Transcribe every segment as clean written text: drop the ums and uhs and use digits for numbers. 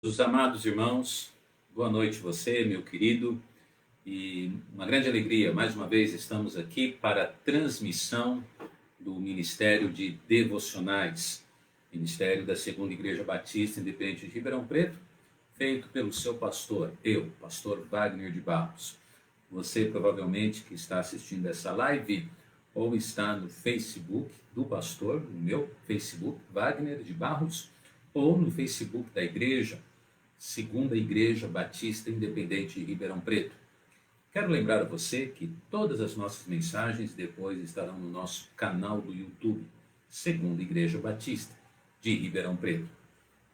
Os amados irmãos, boa noite você, meu querido, e uma grande alegria, mais uma vez estamos aqui para a transmissão do Ministério de Devocionais, Ministério da Segunda Igreja Batista Independente de Ribeirão Preto, feito pelo seu pastor, pastor Wagner de Barros. Você provavelmente que está assistindo essa live ou está no Facebook do pastor, no meu Facebook, Wagner de Barros, ou no Facebook da igreja, Segunda Igreja Batista Independente de Ribeirão Preto. Quero lembrar a você que todas as nossas mensagens depois estarão no nosso canal do YouTube, Segunda Igreja Batista de Ribeirão Preto.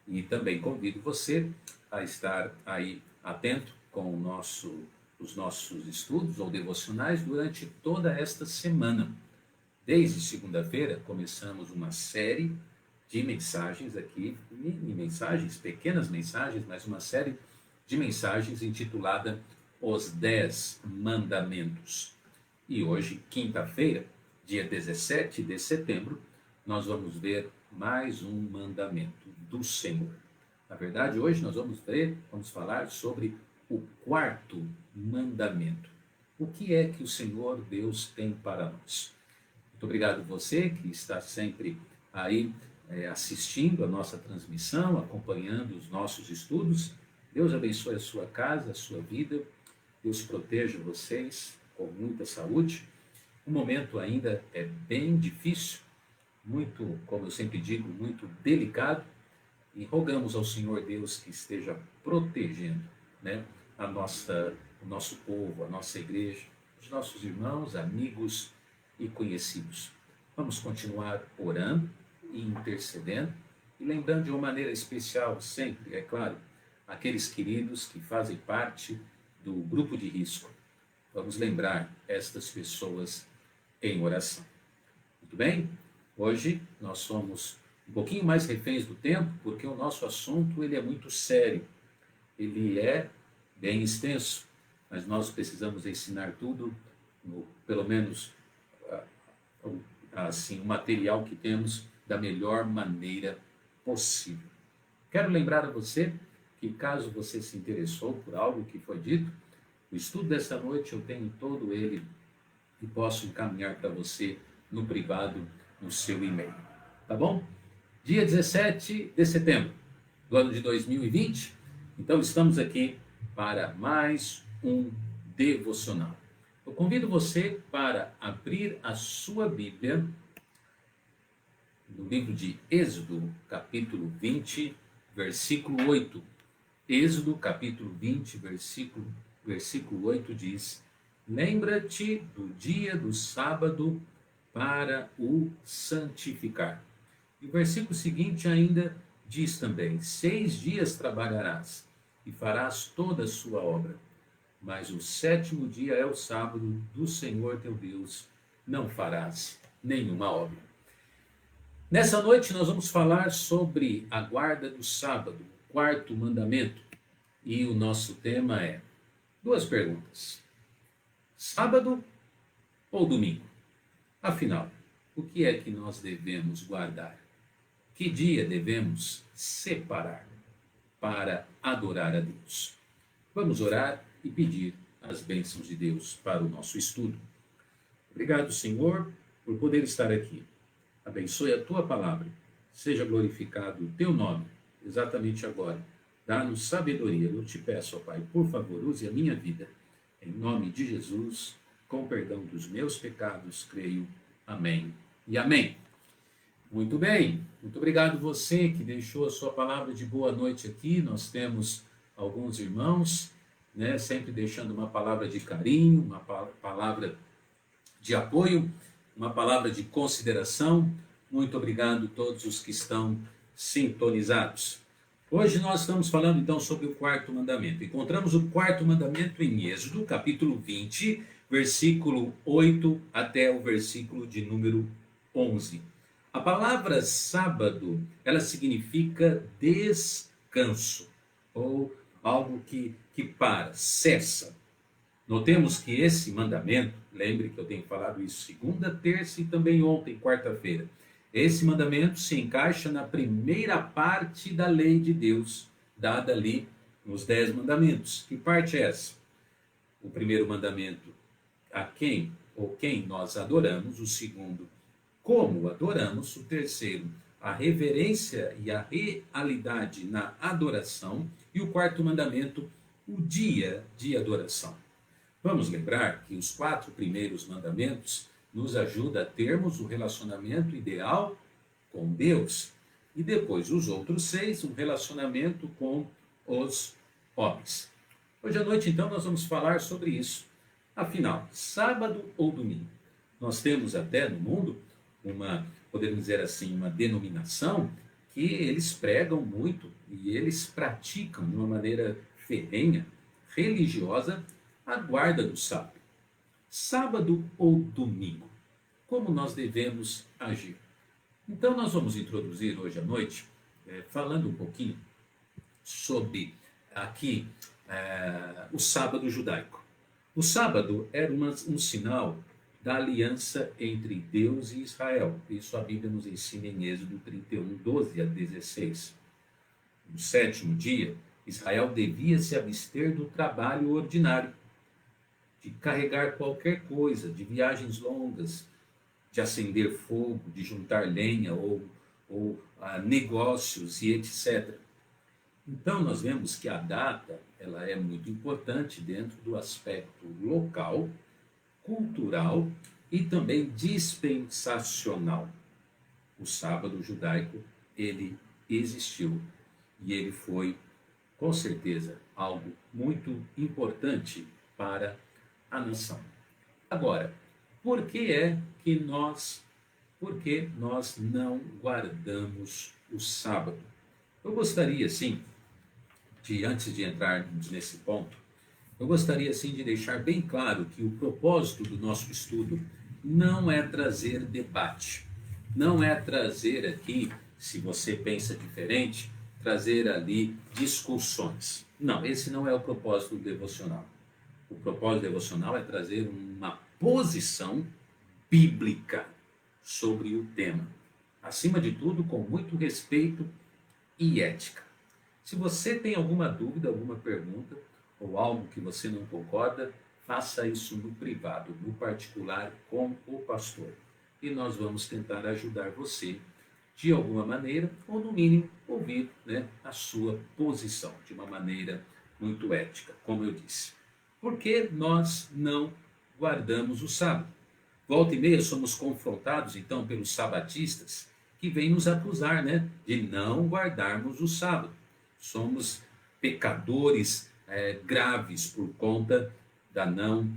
E também convido você a estar aí atento com os nossos estudos ou devocionais durante toda esta semana. Desde segunda-feira começamos uma série de mensagens aqui, mini mensagens, pequenas mensagens, mas uma série de mensagens intitulada Os 10 Mandamentos. E hoje, quinta-feira, dia 17 de setembro, nós vamos ver mais um mandamento do Senhor. Na verdade, hoje nós vamos falar sobre o quarto mandamento. O que é que o Senhor Deus tem para nós? Muito obrigado você que está sempre aí assistindo a nossa transmissão, acompanhando os nossos estudos. Deus abençoe a sua casa, a sua vida. Deus proteja vocês com muita saúde. O momento ainda é bem difícil, muito, como eu sempre digo, muito delicado. E rogamos ao Senhor Deus que esteja protegendo, o nosso povo, a nossa igreja, os nossos irmãos, amigos e conhecidos. Vamos continuar orando e intercedendo, e lembrando de uma maneira especial sempre, é claro, aqueles queridos que fazem parte do grupo de risco. Vamos lembrar estas pessoas em oração. Muito bem? Hoje nós somos um pouquinho mais reféns do tempo, porque o nosso assunto ele é muito sério, ele é bem extenso, mas nós precisamos ensinar tudo, pelo menos assim, o material que temos da melhor maneira possível. Quero lembrar a você que, caso você se interessou por algo que foi dito, o estudo dessa noite eu tenho todo ele e posso encaminhar para você no privado, no seu e-mail. Tá bom? Dia 17 de setembro do ano de 2020, então estamos aqui para mais um devocional. Eu convido você para abrir a sua Bíblia no livro de Êxodo, capítulo 20, versículo 8. Êxodo, capítulo 20, versículo 8 diz: Lembra-te do dia do sábado para o santificar. E o versículo seguinte ainda diz também: 6 dias trabalharás e farás toda a sua obra, mas o sétimo dia é o sábado do Senhor teu Deus, não farás nenhuma obra. Nessa noite nós vamos falar sobre a guarda do sábado, o quarto mandamento. E o nosso tema é duas perguntas: sábado ou domingo? Afinal, o que é que nós devemos guardar? Que dia devemos separar para adorar a Deus? Vamos orar e pedir as bênçãos de Deus para o nosso estudo. Obrigado, Senhor, por poder estar aqui. Abençoe a tua palavra, seja glorificado o teu nome, exatamente agora. Dá-nos sabedoria, eu te peço, ó Pai, por favor, use a minha vida. Em nome de Jesus, com perdão dos meus pecados, creio. Amém e amém. Muito bem, muito obrigado você que deixou a sua palavra de boa noite aqui. Nós temos alguns irmãos, sempre deixando uma palavra de carinho, uma palavra de apoio, uma palavra de consideração. Muito obrigado a todos os que estão sintonizados. Hoje nós estamos falando então sobre o quarto mandamento. Encontramos o quarto mandamento em Êxodo, capítulo 20, versículo 8 até o versículo de número 11. A palavra sábado, ela significa descanso, ou algo que para, cessa. Notemos que esse mandamento, lembre que eu tenho falado isso segunda, terça e também ontem, quarta-feira. Esse mandamento se encaixa na primeira parte da lei de Deus, dada ali nos 10 mandamentos. Que parte é essa? O primeiro mandamento, a quem ou quem nós adoramos. O segundo, como adoramos. O terceiro, a reverência e a realidade na adoração. E o quarto mandamento, o dia de adoração. Vamos lembrar que os 4 primeiros mandamentos nos ajudam a termos o relacionamento ideal com Deus. E depois os outros 6, um relacionamento com os homens. Hoje à noite, então, nós vamos falar sobre isso. Afinal, sábado ou domingo? Nós temos até no mundo podemos dizer assim, uma denominação que eles pregam muito e eles praticam de uma maneira ferrenha, religiosa, a guarda do sábado. Sábado ou domingo? Como nós devemos agir? Então nós vamos introduzir hoje à noite, falando um pouquinho sobre aqui o sábado judaico. O sábado era um sinal da aliança entre Deus e Israel. Isso a Bíblia nos ensina em Êxodo 31, 12 a 16. No 7º dia, Israel devia se abster do trabalho ordinário, de carregar qualquer coisa, de viagens longas, de acender fogo, de juntar lenha ou negócios e etc. Então nós vemos que a data ela é muito importante dentro do aspecto local, cultural e também dispensacional. O sábado judaico, ele existiu e ele foi, com certeza, algo muito importante para a nação. Agora, por que nós não guardamos o sábado? Eu gostaria, sim, antes de entrarmos nesse ponto, eu gostaria, sim, de deixar bem claro que o propósito do nosso estudo não é trazer debate, não é trazer aqui, se você pensa diferente, trazer ali discussões. Não, esse não é o propósito do devocional. O propósito devocional é trazer uma posição bíblica sobre o tema. Acima de tudo, com muito respeito e ética. Se você tem alguma dúvida, alguma pergunta, ou algo que você não concorda, faça isso no privado, no particular, com o pastor. E nós vamos tentar ajudar você de alguma maneira, ou no mínimo, ouvir a sua posição, de uma maneira muito ética, como eu disse. Por que nós não guardamos o sábado? Volta e meia somos confrontados, então, pelos sabatistas, que vêm nos acusar de não guardarmos o sábado. Somos pecadores graves por conta da não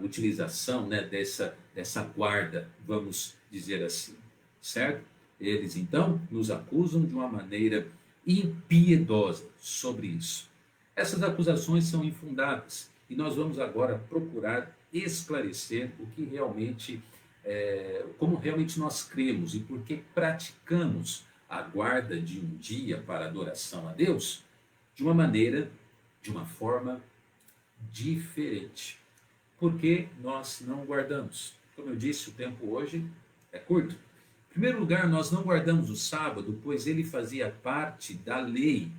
utilização dessa guarda, vamos dizer assim, certo? Eles, então, nos acusam de uma maneira impiedosa sobre isso. Essas acusações são infundadas e nós vamos agora procurar esclarecer o que realmente, como realmente nós cremos e por que praticamos a guarda de um dia para adoração a Deus de uma forma diferente. Por que nós não guardamos? Como eu disse, o tempo hoje é curto. Em primeiro lugar, nós não guardamos o sábado, pois ele fazia parte da lei.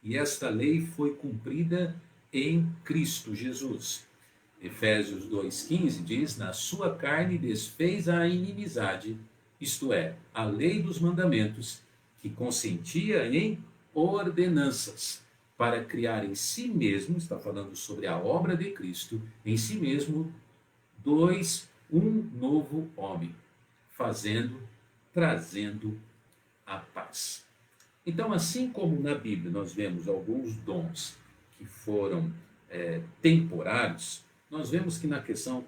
E esta lei foi cumprida em Cristo Jesus. Efésios 2,15 diz, na sua carne desfez a inimizade, isto é, a lei dos mandamentos, que consentia em ordenanças, para criar em si mesmo, está falando sobre a obra de Cristo, em si mesmo, um novo homem, trazendo a paz. Então, assim como na Bíblia nós vemos alguns dons que foram temporários, nós vemos que na questão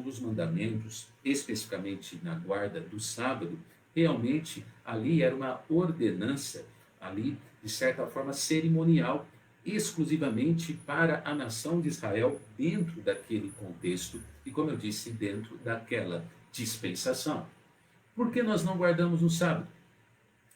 dos mandamentos, especificamente na guarda do sábado, realmente ali era uma ordenança, ali de certa forma cerimonial, exclusivamente para a nação de Israel, dentro daquele contexto e, como eu disse, dentro daquela dispensação. Por que nós não guardamos no sábado?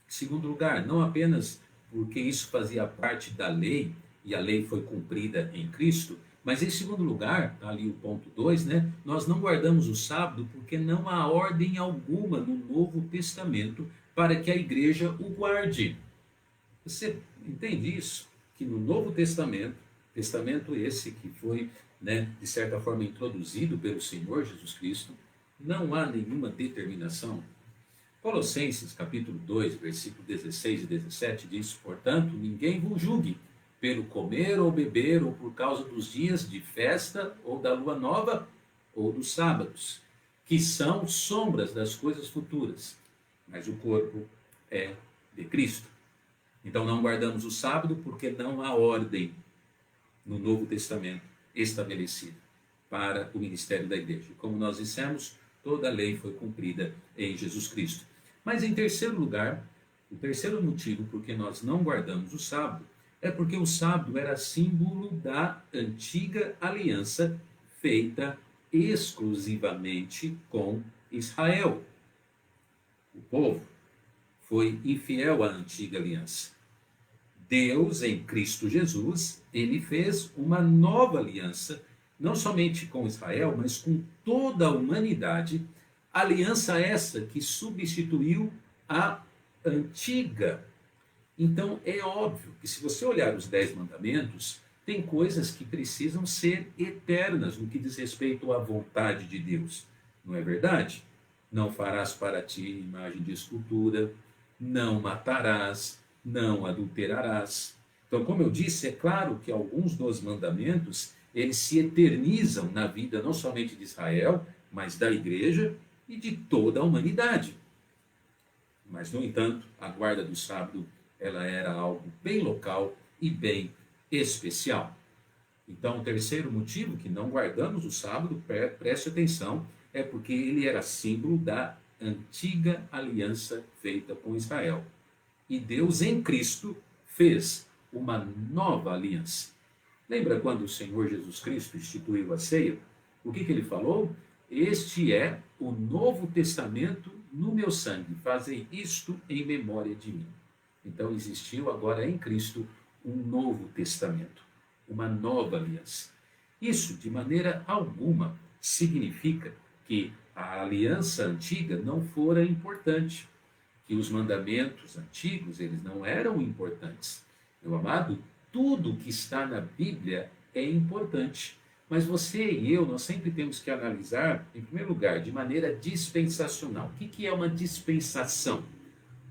Em segundo lugar, não apenas porque isso fazia parte da lei, e a lei foi cumprida em Cristo, mas em segundo lugar, ali o ponto 2, nós não guardamos o sábado porque não há ordem alguma no Novo Testamento para que a igreja o guarde. Você entende isso? que no Novo Testamento, testamento esse que foi, de certa forma, introduzido pelo Senhor Jesus Cristo, não há nenhuma determinação. Colossenses capítulo 2, versículo 16 e 17 diz: portanto, ninguém vos julgue pelo comer ou beber, ou por causa dos dias de festa, ou da lua nova, ou dos sábados, que são sombras das coisas futuras, mas o corpo é de Cristo. Então não guardamos o sábado porque não há ordem no Novo Testamento estabelecida para o ministério da igreja. Como nós dissemos, toda a lei foi cumprida em Jesus Cristo. Mas em terceiro lugar, o terceiro motivo por que nós não guardamos o sábado é porque o sábado era símbolo da antiga aliança feita exclusivamente com Israel. O povo foi infiel à antiga aliança. Deus, em Cristo Jesus, ele fez uma nova aliança, não somente com Israel, mas com toda a humanidade, aliança essa que substituiu a antiga. Então, é óbvio que se você olhar os 10 mandamentos, tem coisas que precisam ser eternas no que diz respeito à vontade de Deus. Não é verdade? Não farás para ti imagem de escultura, não matarás, não adulterarás. Então, como eu disse, é claro que alguns dos mandamentos, eles se eternizam na vida não somente de Israel, mas da igreja e de toda a humanidade. Mas, no entanto, a guarda do sábado, ela era algo bem local e bem especial. Então, o terceiro motivo que não guardamos o sábado, preste atenção, é porque ele era símbolo da antiga aliança feita com Israel. E Deus em Cristo fez uma nova aliança. Lembra quando o Senhor Jesus Cristo instituiu a ceia? O que ele falou? Este é o Novo Testamento no meu sangue. Fazei isto em memória de mim. Então existiu agora em Cristo um novo testamento, uma nova aliança. Isso, de maneira alguma, significa que a aliança antiga não fora importante, que os mandamentos antigos, eles não eram importantes. Meu amado, tudo que está na Bíblia é importante. Mas você e eu, nós sempre temos que analisar, em primeiro lugar, de maneira dispensacional. O que é uma dispensação?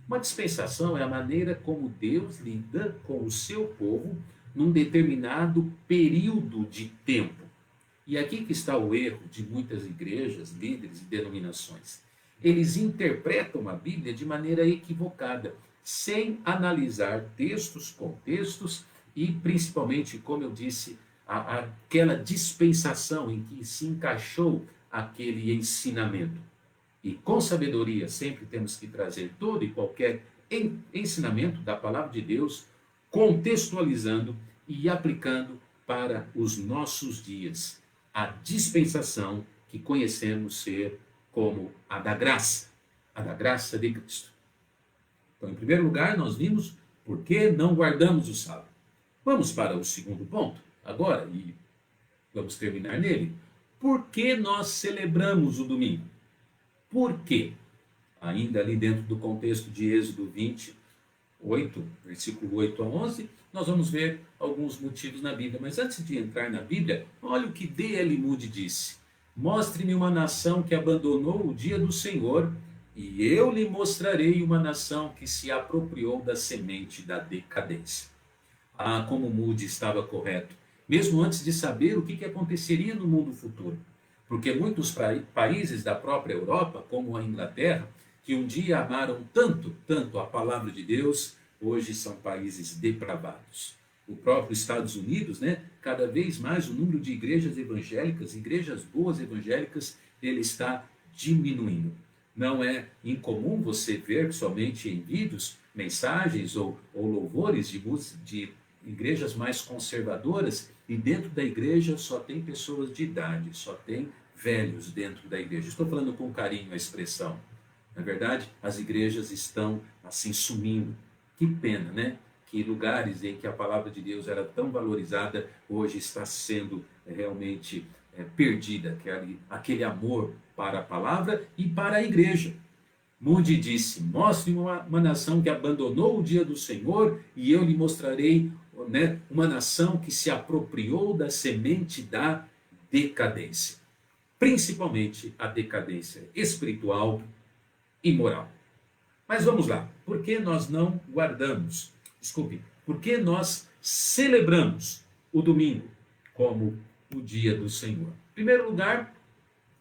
Uma dispensação é a maneira como Deus lida com o seu povo num determinado período de tempo. E aqui que está o erro de muitas igrejas, líderes e denominações. Eles interpretam a Bíblia de maneira equivocada, sem analisar textos, contextos e, principalmente, como eu disse, aquela dispensação em que se encaixou aquele ensinamento. E com sabedoria sempre temos que trazer todo e qualquer ensinamento da palavra de Deus, contextualizando e aplicando para os nossos dias. A dispensação que conhecemos ser como a da graça de Cristo. Então, em primeiro lugar, nós vimos por que não guardamos o sábado. Vamos para o segundo ponto agora e vamos terminar nele. Por que nós celebramos o domingo? Por quê? Ainda ali dentro do contexto de Êxodo 28, versículo 8 a 11, nós vamos ver alguns motivos na Bíblia. Mas antes de entrar na Bíblia, olha o que D.L. Moody disse. Mostre-me uma nação que abandonou o dia do Senhor, e eu lhe mostrarei uma nação que se apropriou da semente da decadência. Ah, como Moody estava correto, mesmo antes de saber o que aconteceria no mundo futuro. Porque muitos países da própria Europa, como a Inglaterra, que um dia amaram tanto a palavra de Deus, hoje são países depravados. O próprio Estados Unidos, cada vez mais o número de igrejas evangélicas, igrejas boas evangélicas, ele está diminuindo. Não é incomum você ver somente em vídeos, mensagens ou louvores de igrejas mais conservadoras, e dentro da igreja só tem pessoas de idade, só tem velhos dentro da igreja. Estou falando com carinho a expressão. Na verdade, as igrejas estão assim sumindo. Que pena, Que lugares em que a palavra de Deus era tão valorizada, hoje está sendo realmente perdida. Aquele amor para a palavra e para a igreja. Moody disse, mostre uma nação que abandonou o dia do Senhor, e eu lhe mostrarei né, uma nação que se apropriou da semente da decadência, principalmente a decadência espiritual e moral. Mas vamos lá, por que nós não guardamos, desculpe, por que nós celebramos o domingo como o dia do Senhor? Em primeiro lugar,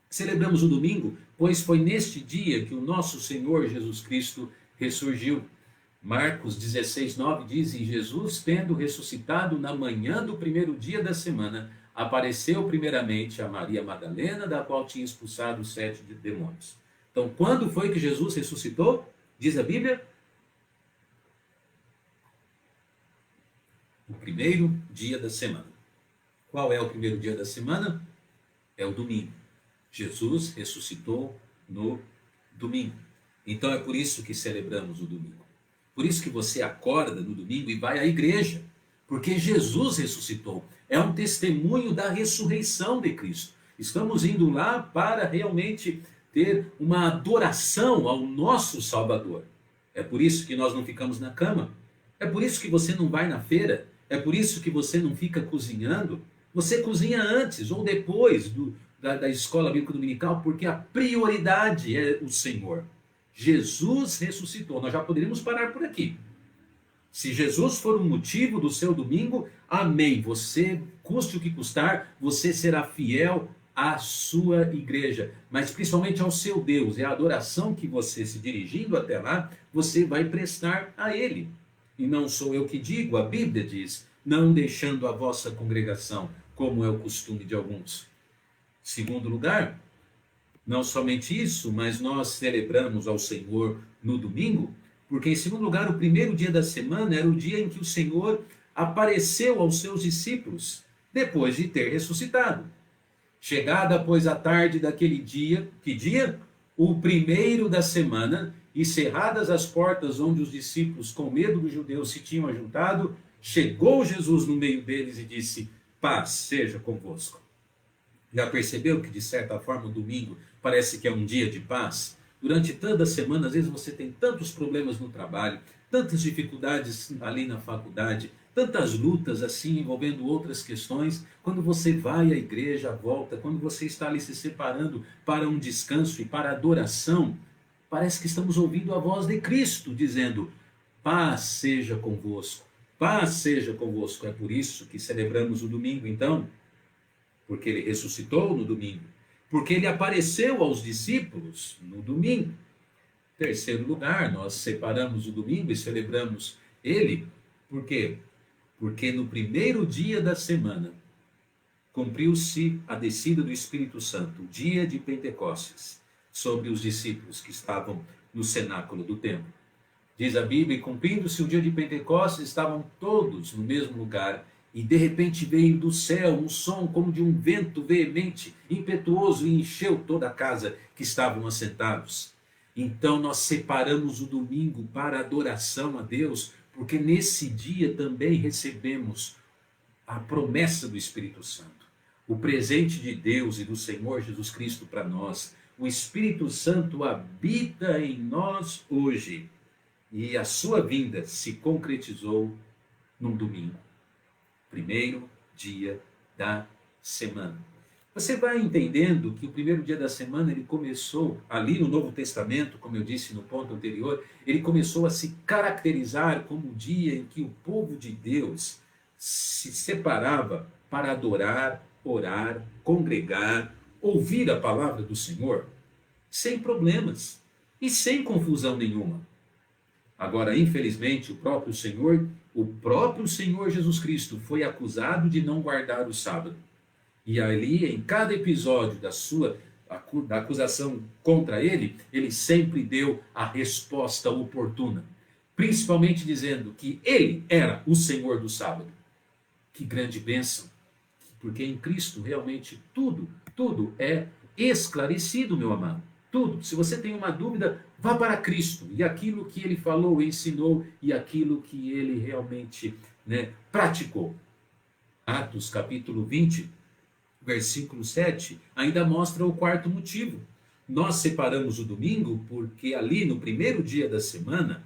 celebramos o domingo, pois foi neste dia que o nosso Senhor Jesus Cristo ressurgiu. Marcos 16:9 diz: e Jesus, tendo ressuscitado na manhã do primeiro dia da semana, apareceu primeiramente a Maria Madalena, da qual tinha expulsado 7 demônios. Então, quando foi que Jesus ressuscitou? Diz a Bíblia, o primeiro dia da semana. Qual é o primeiro dia da semana? É o domingo. Jesus ressuscitou no domingo. Então é por isso que celebramos o domingo. Por isso que você acorda no domingo e vai à igreja. Porque Jesus ressuscitou. É um testemunho da ressurreição de Cristo. Estamos indo lá para realmente ter uma adoração ao nosso Salvador. É por isso que nós não ficamos na cama. É por isso que você não vai na feira. É por isso que você não fica cozinhando. Você cozinha antes ou depois da escola bíblica dominical, porque a prioridade é o Senhor. Jesus ressuscitou. Nós já poderíamos parar por aqui. Se Jesus for o motivo do seu domingo, amém. Você, custe o que custar, você será fiel à sua igreja, mas principalmente ao seu Deus. É a adoração que você, se dirigindo até lá, você vai prestar a Ele. E não sou eu que digo, a Bíblia diz, não deixando a vossa congregação, como é o costume de alguns. Segundo lugar, não somente isso, mas nós celebramos ao Senhor no domingo, porque em segundo lugar, o primeiro dia da semana era o dia em que o Senhor apareceu aos seus discípulos, depois de ter ressuscitado. Chegada, pois, a tarde daquele dia, que dia? O primeiro da semana, e cerradas as portas onde os discípulos, com medo dos judeus, se tinham ajuntado, chegou Jesus no meio deles e disse, paz seja convosco. Já percebeu que, de certa forma, o domingo parece que é um dia de paz? Durante toda a semana, às vezes você tem tantos problemas no trabalho, tantas dificuldades ali na faculdade, tantas lutas assim envolvendo outras questões. Quando você vai à igreja, volta, quando você está ali se separando para um descanso e para adoração, parece que estamos ouvindo a voz de Cristo dizendo, paz seja convosco, paz seja convosco. É por isso que celebramos o domingo, então, porque ele ressuscitou no domingo, porque ele apareceu aos discípulos no domingo. Terceiro lugar, nós separamos o domingo e celebramos ele, por quê? Porque no primeiro dia da semana cumpriu-se a descida do Espírito Santo, o dia de Pentecostes, sobre os discípulos que estavam no cenáculo do templo. Diz a Bíblia, cumprindo-se o dia de Pentecostes, estavam todos no mesmo lugar, e de repente veio do céu um som como de um vento veemente, impetuoso, e encheu toda a casa que estavam assentados. Então nós separamos o domingo para adoração a Deus, porque nesse dia também recebemos a promessa do Espírito Santo, o presente de Deus e do Senhor Jesus Cristo para nós. O Espírito Santo habita em nós hoje, e a sua vinda se concretizou num domingo, primeiro dia da semana. Você vai entendendo que o primeiro dia da semana ele começou, ali no Novo Testamento, como eu disse no ponto anterior, ele começou a se caracterizar como o dia em que o povo de Deus se separava para adorar, orar, congregar, ouvir a palavra do Senhor, sem problemas e sem confusão nenhuma. Agora, infelizmente, o próprio Senhor Jesus Cristo foi acusado de não guardar o sábado. E ali, em cada episódio da acusação contra ele, ele sempre deu a resposta oportuna. Principalmente dizendo que ele era o Senhor do sábado. Que grande bênção. Porque em Cristo realmente tudo é esclarecido, meu amado. Tudo. Se você tem uma dúvida, vá para Cristo. E aquilo que ele falou, ensinou, e aquilo que ele realmente praticou. Atos capítulo 20, versículo 7, ainda mostra o quarto motivo. Nós separamos o domingo porque ali no primeiro dia da semana,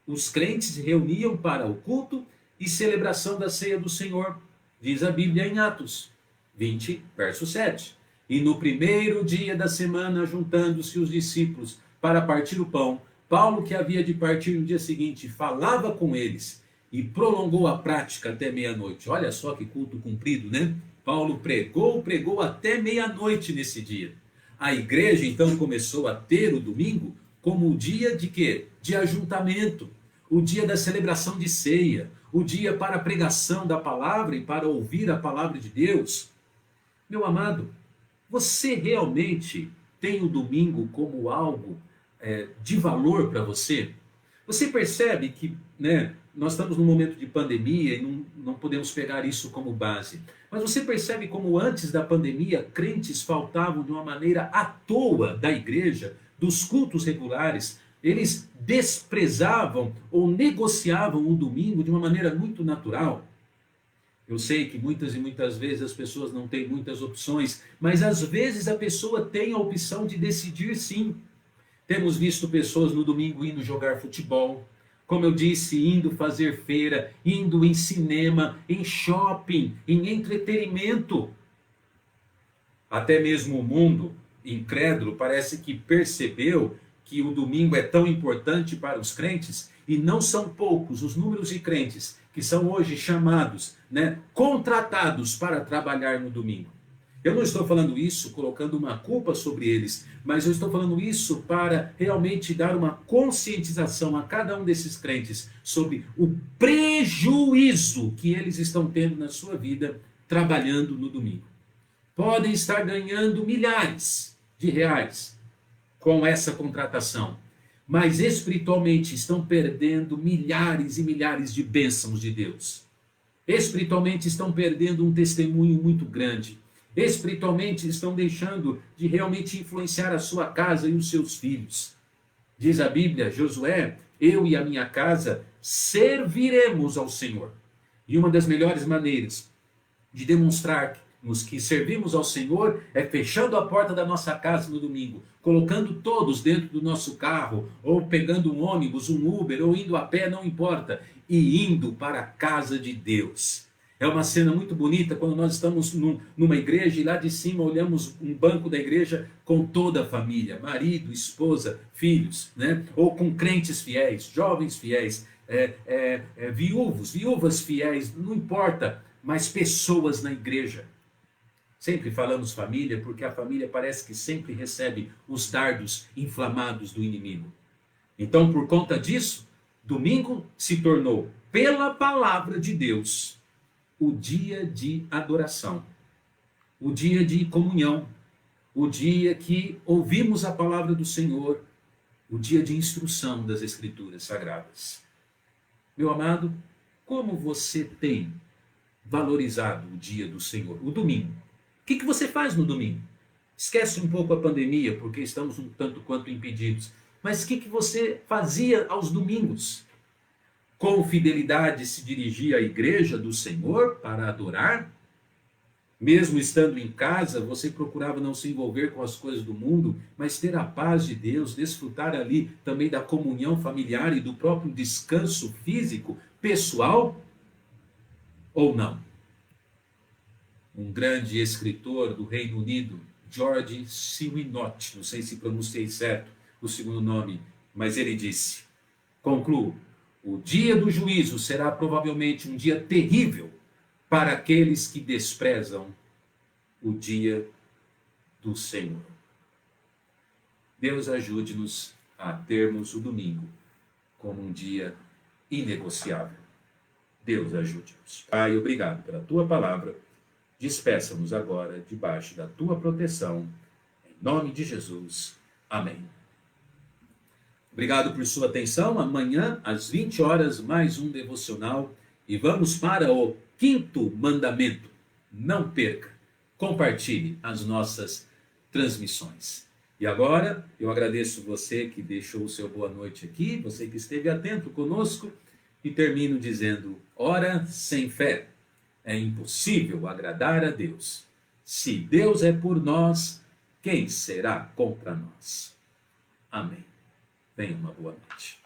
os crentes se reuniam para o culto e celebração da ceia do Senhor, diz a Bíblia em Atos 20, verso 7. E no primeiro dia da semana, juntando-se os discípulos para partir o pão, Paulo, que havia de partir no dia seguinte, falava com eles e prolongou a prática até meia-noite. Olha só que culto cumprido, né? Paulo pregou até meia-noite nesse dia. A igreja então começou a ter o domingo como o dia de quê? De ajuntamento, o dia da celebração de ceia, o dia para a pregação da palavra e para ouvir a palavra de Deus. Meu amado, você realmente tem o domingo como algo de valor para você? Você percebe que, né, nós estamos num momento de pandemia e não podemos pegar isso como base. Mas você percebe como antes da pandemia, crentes faltavam de uma maneira à toa da igreja, dos cultos regulares. Eles desprezavam ou negociavam o domingo de uma maneira muito natural. Eu sei que muitas e muitas vezes as pessoas não têm muitas opções, mas às vezes a pessoa tem a opção de decidir sim. Temos visto pessoas no domingo indo jogar futebol, como eu disse, indo fazer feira, indo em cinema, em shopping, em entretenimento. Até mesmo o mundo incrédulo parece que percebeu que o domingo é tão importante para os crentes, e não são poucos os números de crentes que são hoje chamados, né, contratados para trabalhar no domingo. Eu não estou falando isso colocando uma culpa sobre eles, mas eu estou falando isso para realmente dar uma conscientização a cada um desses crentes sobre o prejuízo que eles estão tendo na sua vida trabalhando no domingo. Podem estar ganhando milhares de reais com essa contratação, mas espiritualmente estão perdendo milhares e milhares de bênçãos de Deus. Espiritualmente estão perdendo um testemunho muito grande. Espiritualmente estão deixando de realmente influenciar a sua casa e os seus filhos. Diz a Bíblia, Josué, eu e a minha casa serviremos ao Senhor. E uma das melhores maneiras de demonstrarmos que servimos ao Senhor é fechando a porta da nossa casa no domingo, colocando todos dentro do nosso carro, ou pegando um ônibus, um Uber, ou indo a pé, não importa, e indo para a casa de Deus. É uma cena muito bonita quando nós estamos numa igreja e lá de cima olhamos um banco da igreja com toda a família, marido, esposa, filhos, né? Ou com crentes fiéis, jovens fiéis, viúvas fiéis, não importa, mas pessoas na igreja. Sempre falamos família porque a família parece que sempre recebe os dardos inflamados do inimigo. Então, por conta disso, domingo se tornou, pela palavra de Deus, o dia de adoração, o dia de comunhão, o dia que ouvimos a palavra do Senhor, o dia de instrução das Escrituras Sagradas. Meu amado, como você tem valorizado o dia do Senhor, o domingo? O que você faz no domingo? Esquece um pouco a pandemia, porque estamos um tanto quanto impedidos. Mas o que você fazia aos domingos? Com fidelidade se dirigia à igreja do Senhor para adorar? Mesmo estando em casa, você procurava não se envolver com as coisas do mundo, mas ter a paz de Deus, desfrutar ali também da comunhão familiar e do próprio descanso físico, pessoal? Ou não? Um grande escritor do Reino Unido, George Siwinot, não sei se pronunciei certo o segundo nome, mas ele disse, concluo, o dia do juízo será provavelmente um dia terrível para aqueles que desprezam o dia do Senhor. Deus ajude-nos a termos o domingo como um dia inegociável. Deus ajude-nos. Pai, obrigado pela tua palavra. Despeça-nos agora debaixo da tua proteção. Em nome de Jesus. Amém. Obrigado por sua atenção. Amanhã, às 20 horas, mais um devocional. E vamos para o 5º mandamento. Não perca. Compartilhe as nossas transmissões. E agora, eu agradeço você que deixou o seu boa noite aqui, você que esteve atento conosco, e termino dizendo, ora sem fé é impossível agradar a Deus. Se Deus é por nós, quem será contra nós? Amém. Tenha uma boa noite.